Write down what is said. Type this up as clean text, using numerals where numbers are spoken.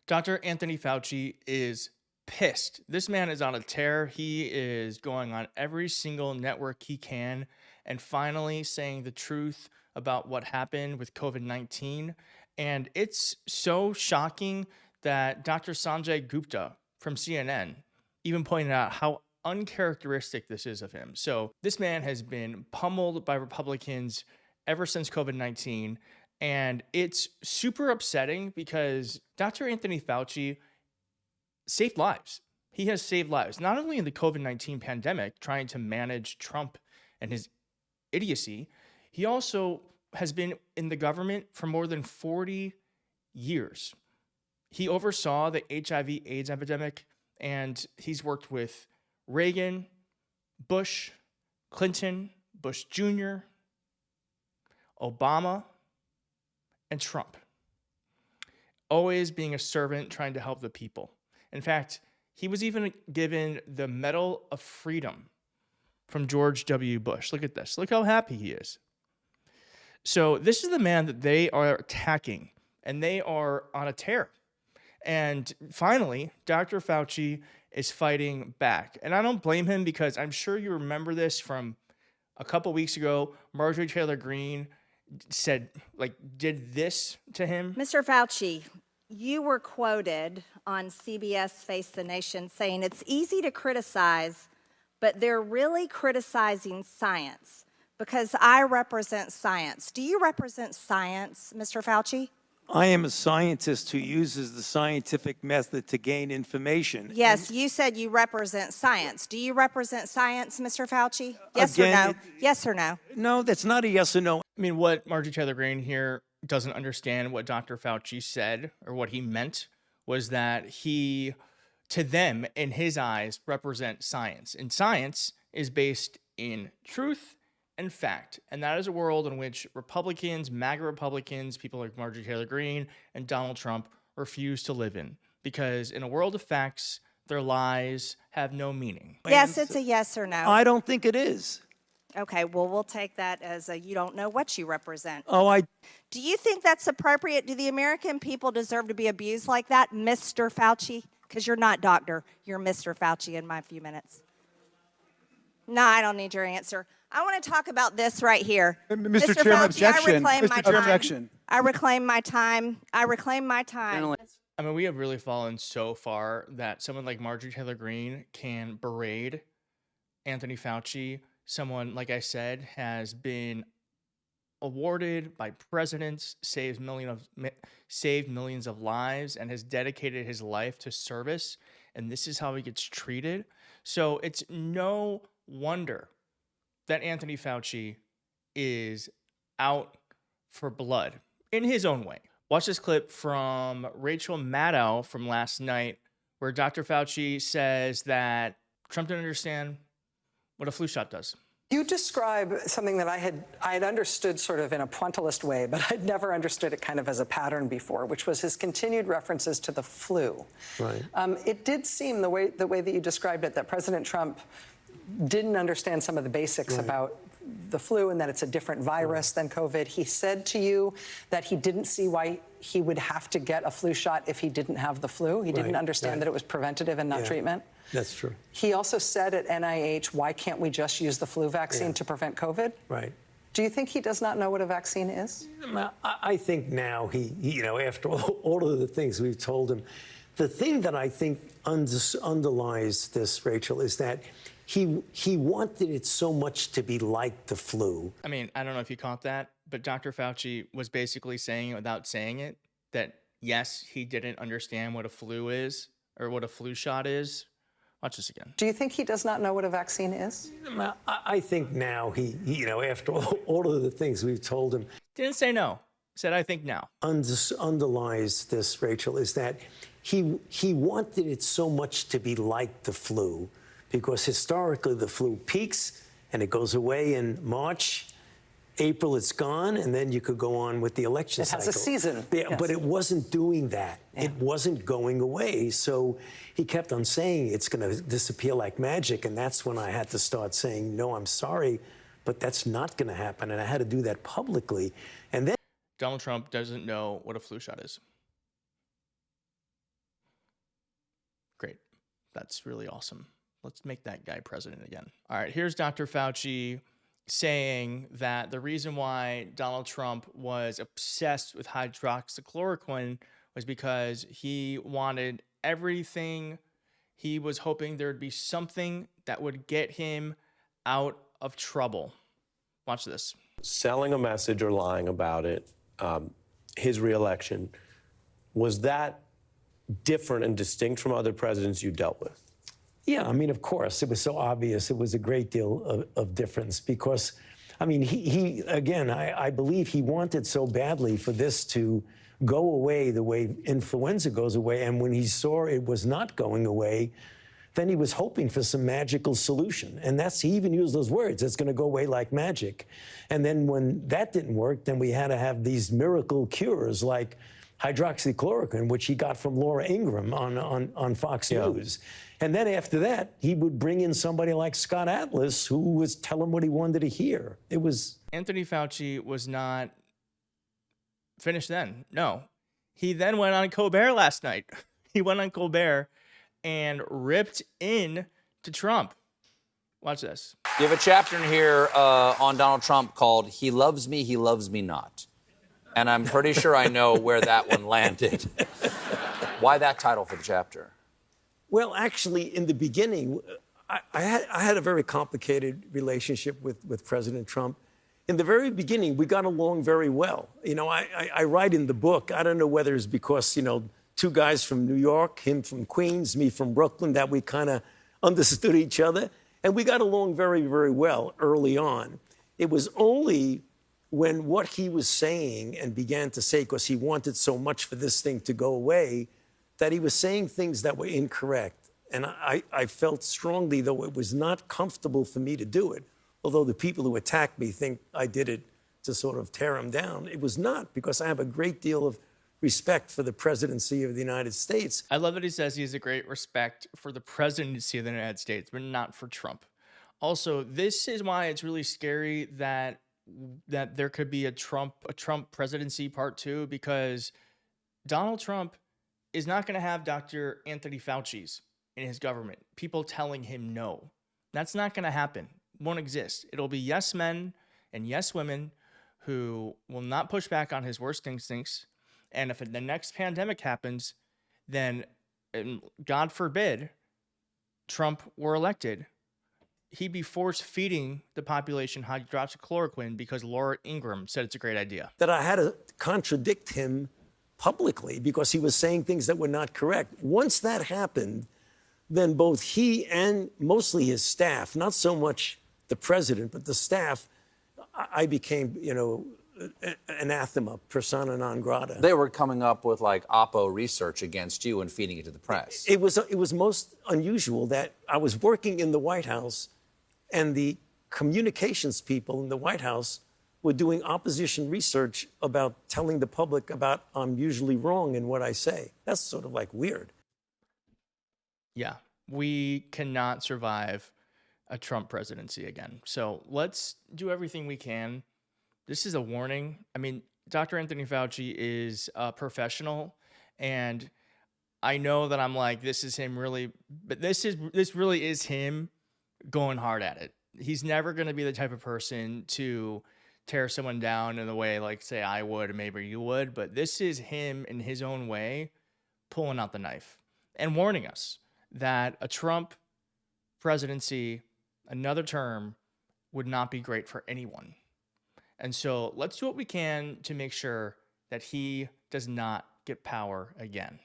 Dr. Anthony Fauci is pissed. This man is on a tear. He is going on every single network he can and finally saying the truth about what happened with COVID-19. And it's so shocking that Dr. Sanjay Gupta from CNN even pointed out how uncharacteristic this is of him. So this man has been pummeled by Republicans ever since COVID-19. And it's super upsetting because Dr. Anthony Fauci saved lives. He has saved lives, not only in the COVID-19 pandemic, trying to manage Trump and his idiocy, he also has been in the government for more than 40 years. He oversaw the HIV/AIDS epidemic, and he's worked with Reagan, Bush, Clinton, Bush Jr., Obama, and Trump, always being a servant, trying to help the people. In fact, he was even given the Medal of Freedom from George W. Bush. Look at this. Look how happy he is. So this is the man that they are attacking, and they are on a tear. And finally, Dr. Fauci is fighting back. And I don't blame him because I'm sure you remember this from a couple weeks ago. Marjorie Taylor Greene did this to him. Mr. Fauci, you were quoted on CBS Face the Nation saying it's easy to criticize, but they're really criticizing science because I represent science. Do you represent science, Mr. Fauci? I am a scientist who uses the scientific method to gain information. Yes, you said you represent science. Do you represent science, Mr. Fauci? Yes or no? Yes or no? No, that's not a yes or no. I mean, what Marjorie Taylor Greene here doesn't understand what Dr. Fauci said or what he meant was that he, to them, in his eyes, represent science. And science is based in truth and fact. And that is a world in which Republicans, MAGA Republicans, people like Marjorie Taylor Greene and Donald Trump refuse to live in. Because in a world of facts, their lies have no meaning. Yes, it's a yes or no. I don't think it is. Okay, well, we'll take that as a you don't know what you represent. Oh, Do you think that's appropriate? Do the American people deserve to be abused like that, Mr. Fauci? Because you're not doctor. You're Mr. Fauci in my few minutes. No, I don't need your answer. I want to talk about this right here. Mr. Chairman, Fauci, objection. I reclaim my time. Objection. I reclaim my time. I reclaim my time. I mean, we have really fallen so far that someone like Marjorie Taylor Greene can berate Anthony Fauci. Someone, like I said, has been awarded by presidents, saved millions of lives, and has dedicated his life to service. And this is how he gets treated. So it's no wonder that Anthony Fauci is out for blood in his own way. Watch this clip from Rachel Maddow from last night, where Dr. Fauci says that Trump didn't understand what a flu shot does. You describe something that I had understood sort of in a pointillist way, but I'd never understood it kind of as a pattern before, which was his continued references to the flu. Right. It did seem the way that you described it, that President Trump didn't understand some of the basics about the flu and that it's a different virus than COVID. He said to you that he didn't see why he would have to get a flu shot if he didn't have the flu. He didn't understand that it was preventative and not treatment. That's true. He also said at NIH, why can't we just use the flu vaccine to prevent COVID? Right. Do you think he does not know what a vaccine is? I think now he after all of the things we've told him, the thing that I think underlies this, Rachel, is that he wanted it so much to be like the flu. I mean, I don't know if you caught that, but Dr. Fauci was basically saying, without saying it, that yes, he didn't understand what a flu is or what a flu shot is. Watch this again. Do you think he does not know what a vaccine is? I think now he after all of the things we've told him. Didn't say no. Said, I think now. Underlies this, Rachel, is that he wanted it so much to be like the flu, because historically the flu peaks and it goes away in March. April, it's gone, and then you could go on with the election cycle. It has a season. Yeah, yes. But it wasn't doing that. Yeah. It wasn't going away. So he kept on saying it's going to disappear like magic, and that's when I had to start saying, no, I'm sorry, but that's not going to happen, and I had to do that publicly. And then Donald Trump doesn't know what a flu shot is. That's really awesome. Let's make that guy president again. All right, here's Dr. Fauci saying that the reason why Donald Trump was obsessed with hydroxychloroquine was because he wanted everything. He was hoping there would be something that would get him out of trouble. Watch this. Selling a message or lying about it, his reelection, was that different and distinct from other presidents you dealt with? Yeah, I mean, of course, it was so obvious. It was a great deal of difference because, I mean, he again, I believe he wanted so badly for this to go away the way influenza goes away. And when he saw it was not going away, then he was hoping for some magical solution. And he even used those words, it's going to go away like magic. And then when that didn't work, then we had to have these miracle cures like hydroxychloroquine, which he got from Laura Ingraham on Fox News. And then after that, he would bring in somebody like Scott Atlas, who was telling him what he wanted to hear. It was... Anthony Fauci was not finished then. No. He then went on Colbert last night. He went on Colbert and ripped in to Trump. Watch this. You have a chapter in here on Donald Trump called He Loves Me Not. And I'm pretty sure I know where that one landed. Why that title for the chapter? Well, actually, in the beginning, I had a very complicated relationship with President Trump. In the very beginning, we got along very well. You know, I write in the book, I don't know whether it's because, you know, two guys from New York, him from Queens, me from Brooklyn, that we kind of understood each other. And we got along very, very well early on. It was only when what he was saying and began to say, because he wanted so much for this thing to go away, that he was saying things that were incorrect. And I felt strongly, though it was not comfortable for me to do it, although the people who attacked me think I did it to sort of tear him down, it was not, because I have a great deal of respect for the presidency of the United States. I love that he says he has a great respect for the presidency of the United States, but not for Trump. Also, this is why it's really scary that there could be a Trump presidency part 2, because Donald Trump is not going to have Dr. Anthony Fauci's in his government, people telling him no. That's not going to happen. Won't exist. It'll be yes men and yes women who will not push back on his worst instincts. And if the next pandemic happens, then, God forbid, Trump were elected, he'd be force feeding the population hydroxychloroquine because Laura Ingraham said it's a great idea. That I had to contradict him publicly because he was saying things that were not correct. Once that happened, then both he and mostly his staff, not so much the president, but the staff, I became, you know, anathema, persona non grata. They were coming up with like Oppo research against you and feeding it to the press. It was most unusual that I was working in the White House and the communications people in the White House were doing opposition research about telling the public about I'm usually wrong in what I say. That's sort of like weird. Yeah, we cannot survive a Trump presidency again. So let's do everything we can. This is a warning. I mean, Dr. Anthony Fauci is a professional, and I know that I'm like, this is him really, but this really is him going hard at it. He's never going to be the type of person to tear someone down in the way, like, say, I would, or maybe you would, but this is him in his own way pulling out the knife and warning us that a Trump presidency, another term, would not be great for anyone. And so let's do what we can to make sure that he does not get power again.